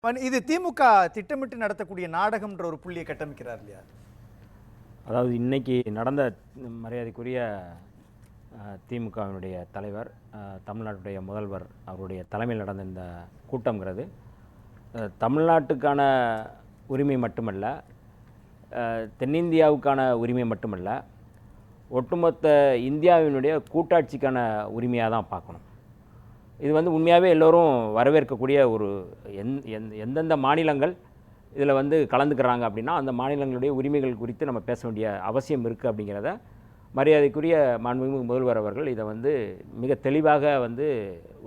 இது திமுக திட்டமிட்டு நடத்தக்கூடிய நாடகம்ன்ற ஒரு புள்ளியை கட்டமைக்கிறார் இல்லையா? அதாவது இன்னைக்கு நடந்த மரியாதைக்குரிய திமுகவினுடைய தலைவர், தமிழ்நாட்டுடைய முதல்வர் அவருடைய தலைமையில் நடந்த இந்த கூட்டம்ங்கிறது தமிழ்நாட்டுக்கான உரிமை மட்டுமல்ல, தென்னிந்தியாவுக்கான உரிமை மட்டுமல்ல, ஒட்டுமொத்த இந்தியாவினுடைய கூட்டாட்சிக்கான உரிமையாக தான் பார்க்கணும். இது உண்மையாகவே எல்லோரும் வரவேற்கக்கூடிய ஒரு எந்தெந்த மாநிலங்கள் இதில் கலந்துக்கிறாங்க அப்படின்னா அந்த மாநிலங்களுடைய உரிமைகள் குறித்து நம்ம பேச வேண்டிய அவசியம் இருக்குது அப்படிங்கிறத மரியாதைக்குரிய மாண்புமிகு முதல்வர் அவர்கள் இதை மிக தெளிவாக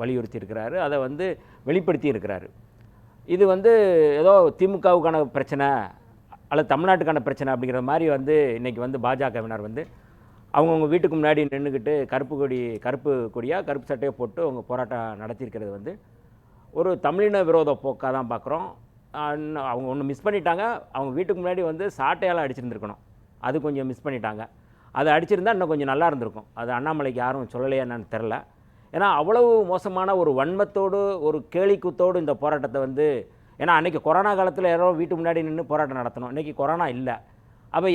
வலியுறுத்தி இருக்கிறாரு, அதை வெளிப்படுத்தி இருக்கிறாரு. இது ஏதோ திமுகவுக்கான பிரச்சனை அல்லது தமிழ்நாட்டுக்கான பிரச்சனை அப்படிங்கிற மாதிரி இன்றைக்கி பாஜகவினர் அவங்கவுங்க வீட்டுக்கு முன்னாடி நின்றுக்கிட்டு கருப்பு கொடியாக கருப்பு சட்டையை போட்டு அவங்க போராட்டம் நடத்தியிருக்கிறது ஒரு தமிழின விரோத போக்காக தான் பார்க்குறோம். அவங்க ஒன்று மிஸ் பண்ணிட்டாங்க. அவங்க வீட்டுக்கு முன்னாடி சாட்டையால் அடிச்சிருந்துருக்கணும், அது கொஞ்சம் மிஸ் பண்ணிட்டாங்க. அதை அடிச்சிருந்தால் இன்னும் கொஞ்சம் நல்லா இருந்திருக்கும். அது அண்ணாமலைக்கு யாரும் சொல்லலையா என்னன்னு தெரில. ஏன்னா அவ்வளவு மோசமான ஒரு வன்மத்தோடு ஒரு கேலிக்கூத்தோடு இந்த போராட்டத்தை ஏன்னா அன்றைக்கி கொரோனா காலத்தில் யாரோ வீட்டு முன்னாடி நின்று போராட்டம் நடத்தணும், இன்றைக்கி கொரோனா இல்லை. அப்போ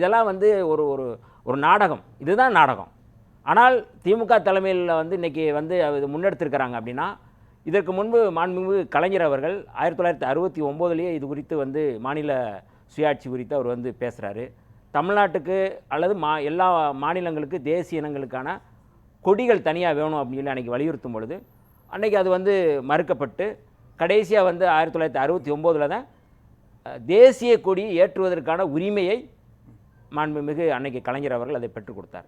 இதெல்லாம் ஒரு ஒரு ஒரு நாடகம், இதுதான் நாடகம். ஆனால் திமுக தலைமையில் இன்றைக்கி இது முன்னெடுத்திருக்கிறாங்க அப்படின்னா, இதற்கு முன்பு மாண்புமிகு கலைஞர் அவர்கள் 1969 இது குறித்து மாநில சுயாட்சி குறித்து அவர் பேசுகிறாரு. தமிழ்நாட்டுக்கு அல்லது எல்லா மாநிலங்களுக்கு தேசிய இனங்களுக்கான கொடிகள் தனியாக வேணும் அப்படின்னு சொல்லி அன்றைக்கி வலியுறுத்தும் பொழுது அன்றைக்கி அது மறுக்கப்பட்டு கடைசியாக 1969 தான் தேசிய கொடி ஏற்றுவதற்கான உரிமையை மாண்புமிகு அன்னைக்கு கலைஞர் அவர்கள் அதை பெற்றுக் கொடுத்தார்.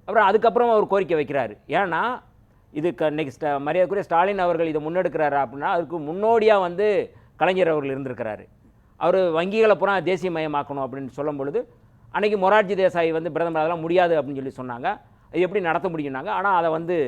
அப்புறம் அதுக்கப்புறம் அவர் கோரிக்கை வைக்கிறார். ஏன்னா இதுக்கு இன்றைக்கி மரியாதைக்குரிய ஸ்டாலின் அவர்கள் இதை முன்னெடுக்கிறாரா அப்படின்னா அதுக்கு முன்னோடியாக கலைஞர் அவர்கள் இருந்திருக்கிறாரு. அவர் வங்கிகளை பூரா தேசியமயமாக்கணும் அப்படின்னு சொல்லும் பொழுது அன்றைக்கி மொரார்ஜி தேசாய் பிரதமர் அதெல்லாம் முடியாது அப்படின்னு சொல்லி சொன்னாங்க. அது எப்படி நடத்த முடியும்னாங்க. ஆனால் அதை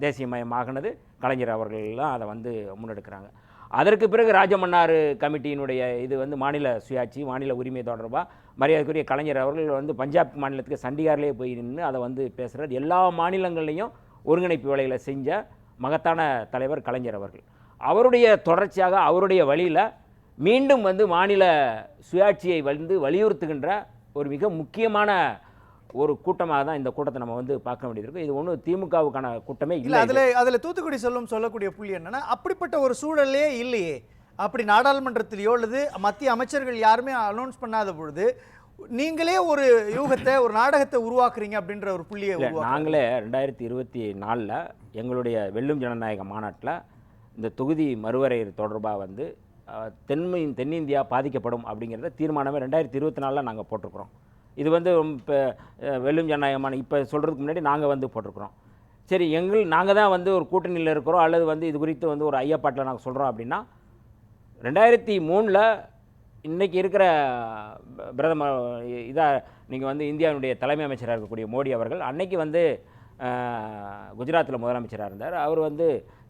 தேசியமயமாகினது கலைஞர் அவர்கள்லாம் அதை முன்னெடுக்கிறாங்க. அதற்கு பிறகு ராஜமன்னார் கமிட்டியினுடைய இது மாநில சுயாட்சி மாநில உரிமை தொடர்பாக மரியாதைக்குரிய கலைஞர் அவர்கள் பஞ்சாப் மாநிலத்துக்கு சண்டிகார்லேயே போய் நின்று அதை பேசுகிறார். எல்லா மாநிலங்கள்லேயும் ஒருங்கிணைப்பு வேலைகளை செஞ்ச மகத்தான தலைவர் கலைஞர் அவர்கள். அவருடைய தொடர்ச்சியாக அவருடைய வழியில் மீண்டும் மாநில சுயாட்சியை வலியுறுத்துகின்ற ஒரு மிக முக்கியமான ஒரு கூட்டமாக தான் இந்த கூட்டத்தை நம்ம பார்க்க வேண்டியது. இது ஒன்றும் திமுகவுக்கான கூட்டமே இல்லை. அதில் தூத்துக்குடி சொல்லக்கூடிய புள்ளி என்னன்னா, அப்படிப்பட்ட ஒரு சூழலே இல்லையே. அப்படி நாடாளுமன்றத்திலேயோ அல்லது மத்திய அமைச்சர்கள் யாருமே அனௌன்ஸ் பண்ணாத பொழுது நீங்களே ஒரு யூகத்தை ஒரு நாடகத்தை உருவாக்குறீங்க அப்படின்ற ஒரு புள்ளியை நாங்களே 2024 எங்களுடைய வெல்லும் ஜனநாயக மாநாட்டில் இந்த தொகுதி மறுவரையறை தொடர்பாக தென்னிந்தியா பாதிக்கப்படும் அப்படிங்கிறத தீர்மானமே 2024 நாங்கள் போட்டிருக்கிறோம். இது இப்போ வெல்லும் ஜனநாயகமான இப்போ சொல்கிறதுக்கு முன்னாடி நாங்கள் போட்டிருக்கிறோம். சரி, நாங்கள் தான் ஒரு கூட்டணியில் இருக்கிறோம் அல்லது இது குறித்து ஒரு ஐயப்பாட்டில் நாங்கள் சொல்கிறோம் அப்படின்னா 2003 இன்றைக்கி இருக்கிற பிரதமர் இதாக நீங்கள் இந்தியாவுடைய தலைமை அமைச்சராக இருக்கக்கூடிய மோடி அவர்கள் அன்னைக்கு குஜராத்தில் முதலமைச்சராக இருந்தார். அவர்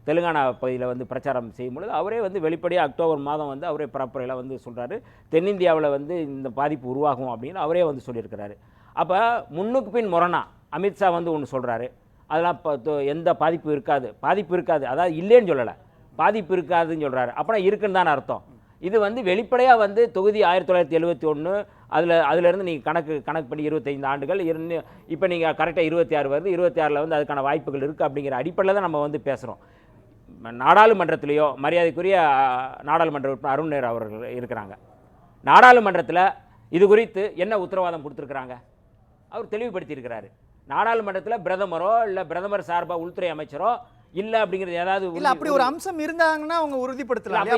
தெலுங்கானா பகுதியில் பிரச்சாரம் செய்யும் பொழுது அவரே வெளிப்படையாக அக்டோபர் மாதம் அவரே பரப்புரையில் சொல்கிறாரு, தென்னிந்தியாவில் இந்த பாதிப்பு உருவாகும் அப்படின்னு அவரே சொல்லியிருக்கிறாரு. அப்போ முன்னுக்கு பின் முரணா அமித்ஷா ஒன்று சொல்கிறாரு, அதெல்லாம் எந்த பாதிப்பு இருக்காது, அதாவது இல்லைன்னு சொல்லலை, பாதிப்பு இருக்காதுன்னு சொல்கிறாரு. அப்புறம் இருக்குன்னு தானே அர்த்தம். இது வெளிப்படையாக தொகுதி 1971 அதிலிருந்து நீங்கள் கணக்கு பண்ணி 25 ஆண்டுகள் இப்போ நீங்கள் கரெக்டாக 26 வருது, 26 அதுக்கான வாய்ப்புகள் இருக்குது அப்படிங்கிற அடிப்படையில் தான் நம்ம பேசுகிறோம். நாடாளுமன்றத்திலேயோ மரியாதைக்குரிய நாடாளுமன்ற உறுப்பினர் அருண் நேரு அவர்கள் இருக்கிறாங்க. நாடாளுமன்றத்தில் இது குறித்து என்ன உத்தரவாதம் கொடுத்துருக்குறாங்க அவர் தெளிவுபடுத்தியிருக்கிறாரு. நாடாளுமன்றத்தில் பிரதமரோ இல்லை பிரதமர் சார்பாக உள்துறை அமைச்சரோ இல்லை அப்படிங்கிறது ஏதாவது அப்படி ஒரு அம்சம் இருந்தாங்கன்னா அவங்க உறுதிப்படுத்தலாம்.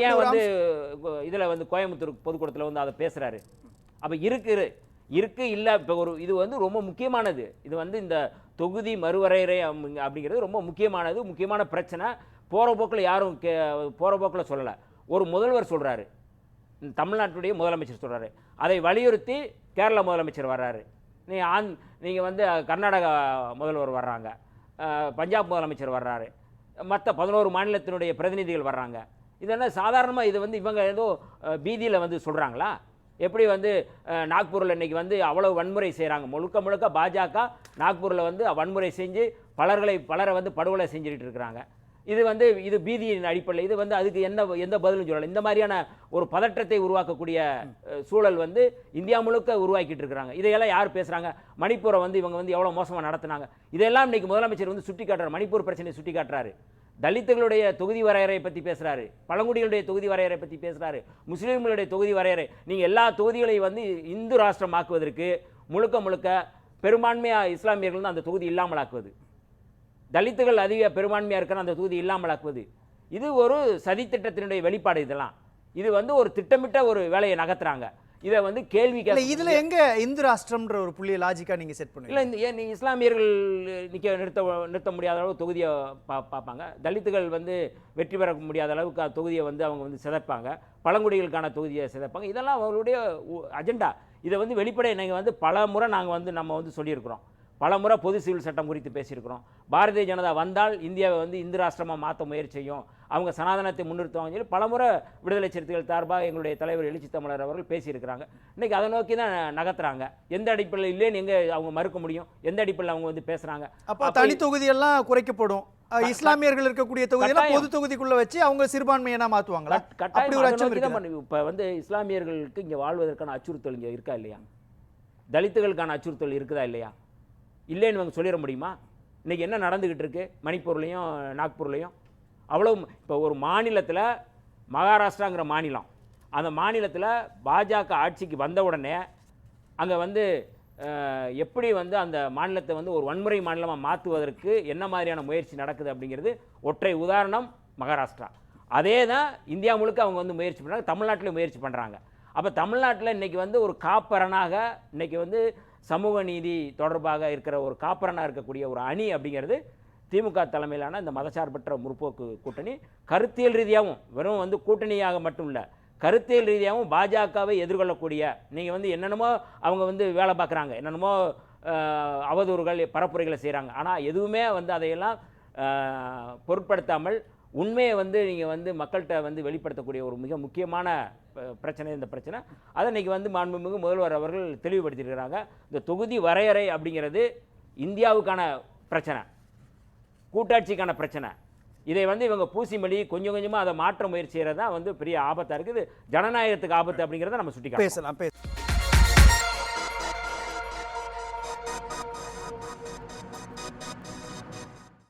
இதில் கோயம்புத்தூர் பொதுக்கூட்டத்தில் அதை பேசுகிறாரு. அப்போ இருக்கு இல்லை. இப்போ இது ரொம்ப முக்கியமானது. இது இந்த தொகுதி மறுவரையறை அப்படிங்கிறது ரொம்ப முக்கியமான பிரச்சனை. போகிற போக்கில் யாரும் போகிற போக்கில் சொல்லலை. ஒரு முதல்வர் சொல்கிறாரு, தமிழ்நாட்டுடைய முதலமைச்சர் சொல்கிறாரு, அதை வலியுறுத்தி கேரள முதலமைச்சர் வர்றாரு, நீங்கள் கர்நாடகா முதல்வர் வர்றாங்க, பஞ்சாப் முதலமைச்சர் வர்றாரு, மற்ற 11 மாநிலத்தினுடைய பிரதிநிதிகள் வர்றாங்க. இதெல்லாம் சாதாரணமாக இது இவங்க ஏதோ பீதியில் சொல்கிறாங்களா? எப்படி நாக்பூரில் இன்றைக்கி அவ்வளோ வன்முறை செய்கிறாங்க. முழுக்க பாஜக நாக்பூரில் வன்முறை செஞ்சு பலரை படுகொலை செஞ்சுக்கிட்டு இருக்கிறாங்க. இது வந்து இது பீதியின் அடிப்படையில் இது வந்து அதுக்கு எந்த பதிலும் சொல்லலை. இந்த மாதிரியான ஒரு பதற்றத்தை உருவாக்கக்கூடிய சூழல் வந்து இந்தியா முழுக்க உருவாக்கிட்டு இருக்கிறாங்க. இதையெல்லாம் யார் பேசுகிறாங்க? மணிப்பூரை வந்து இவங்க வந்து எவ்வளோ மோசமாக நடத்துனாங்க, இதெல்லாம் இன்னைக்கு முதலமைச்சர் வந்து சுட்டி காட்டுறாரு. மணிப்பூர் பிரச்சனையை சுட்டி காட்டுறாரு. தலித்துகளுடைய தொகுதி வரையறை பற்றி பேசுகிறாரு, பழங்குடிகளுடைய தொகுதி வரையறை பற்றி பேசுகிறாரு, முஸ்லீம்களுடைய தொகுதி வரையறை. நீங்கள் எல்லா தொகுதிகளையும் வந்து இந்து ராஷ்டிரமாக்குவதற்கு முழுக்க முழுக்க பெரும்பான்மையாக இஸ்லாமியர்கள் தான் அந்த தொகுதி இல்லாமலாக்குவது, தலித்துகள் அதிக பெரும்பான்மையாக இருக்கிற அந்த தொகுதி இல்லாமலாக்குவது, இது ஒரு சதித்திட்டத்தினுடைய வெளிப்பாடு. இதெல்லாம் இது வந்து ஒரு திட்டமிட்ட ஒரு வேலையை நகர்த்துறாங்க. இதை வந்து கேள்வி இதுல எங்க இந்து ராஷ்டிரம்ன்ற ஒரு புள்ளியை லாஜிக்கா நீங்க செட் பண்ணுவீங்க? இல்லை, ஏன் நீ இஸ்லாமியர்கள் நிறுத்த முடியாத அளவு தொகுதியை பார்ப்பாங்க, தலித்துகள் வந்து வெற்றி பெற முடியாத அளவுக்கு தொகுதியை வந்து அவங்க வந்து சிதைப்பாங்க, பழங்குடிகளுக்கான தொகுதியை சிதைப்பாங்க. இதெல்லாம் அவங்களுடைய அஜெண்டா. இதை வந்து வெளிப்படை நீங்கள் வந்து பல முறை நாங்கள் வந்து நம்ம வந்து சொல்லியிருக்கிறோம், பல முறை பொது சிவில் சட்டம் குறித்து பேசியிருக்கிறோம். பாரதிய ஜனதா வந்தால் இந்தியாவை வந்து இந்து ராஷ்டிரமாக மாற்ற முயற்சி செய்யும், அவங்க சனாதனத்தை முன்னிறுத்துவாங்க சொல்லி பல முறை விடுதலை சிறுத்தைகள் சார்பாக எங்களுடைய தலைவர் எழுச்சி தமிழர் அவர்கள் பேசியிருக்கிறாங்க. இன்றைக்கி அதை நோக்கி தான் நகர்த்துறாங்க. எந்த அடிப்படையில் இல்லைன்னு எங்கே அவங்க மறுக்க முடியும்? எந்த அடிப்படையில் அவங்க வந்து பேசுகிறாங்க? அப்போ தனி தொகுதியெல்லாம் குறைக்கப்படும், இஸ்லாமியர்கள் இருக்கக்கூடிய தொகுதியெல்லாம் பொது தொகுதிக்குள்ள வச்சு அவங்க சிறுபான்மையை மாற்றுவாங்களா? இப்போ வந்து இஸ்லாமியர்களுக்கு இங்கே வாழ்வதற்கான அச்சுறுத்தல் இங்கே இருக்கா இல்லையா? தலித்துகளுக்கான அச்சுறுத்தல் இருக்குதா இல்லையா? இல்லைன்னு இவங்க சொல்லிட முடியுமா? இன்றைக்கி என்ன நடந்துக்கிட்டு இருக்கு மணிப்பூர்லேயும் நாக்பூர்லேயும்? அவ்வளோ இப்போ ஒரு மாநிலத்தில், மகாராஷ்டிராங்கிற மாநிலம், அந்த மாநிலத்தில் பாஜக ஆட்சிக்கு வந்த உடனே அங்கே வந்து எப்படி வந்து அந்த மாநிலத்தை வந்து ஒரு வன்முறை மாநிலமாக மாற்றுவதற்கு என்ன மாதிரியான முயற்சி நடக்குது அப்படிங்கிறது ஒற்றை உதாரணம் மகாராஷ்டிரா. அதே தான் இந்தியா முழுக்க அவங்க வந்து முயற்சி பண்ணுறாங்க, தமிழ்நாட்டில் முயற்சி பண்ணுறாங்க. அப்போ தமிழ்நாட்டில் இன்றைக்கி வந்து ஒரு காப்பரனாக, இன்றைக்கி வந்து சமூக நீதி தொடர்பாக இருக்கிற ஒரு காப்பரனாக இருக்கக்கூடிய ஒரு அணி அப்படிங்கிறது திமுக தலைமையிலான இந்த மதசார்பற்ற முற்போக்கு கூட்டணி. கருத்தியல் ரீதியாகவும், வெறும் வந்து கூட்டணியாக மட்டும் இல்லை, கருத்தியல் ரீதியாகவும் பாஜகவை எதிர்கொள்ளக்கூடிய, நீங்கள் வந்து என்னென்னமோ அவங்க வந்து வேலை பார்க்குறாங்க, என்னென்னமோ அவதூறுகள் பரப்புரைகளை செய்கிறாங்க, ஆனால் எதுவுமே வந்து அதையெல்லாம் பொருட்படுத்தாமல் உண்மையை வந்து நீங்கள் வந்து மக்கள்கிட்ட வந்து வெளிப்படுத்தக்கூடிய ஒரு மிக முக்கியமான பிரச்சனை இந்த பிரச்சனை. அதை இன்றைக்கி வந்து மாண்புமிகு முதல்வர் அவர்கள் தெளிவுபடுத்தியிருக்கிறாங்க. இந்த தொகுதி வரையறை அப்படிங்கிறது இந்தியாவுக்கான பிரச்சனை, கூட்டாட்சிக்கான பிரச்சனை. இதை வந்து இவங்க பூசிமொழி கொஞ்சம் கொஞ்சமாக அதை மாற்ற முயற்சி செய்கிறது தான் வந்து பெரிய ஆபத்தாக இருக்குது. ஜனநாயகத்துக்கு ஆபத்து அப்படிங்கிறத நம்ம சுட்டி பேசலாம்.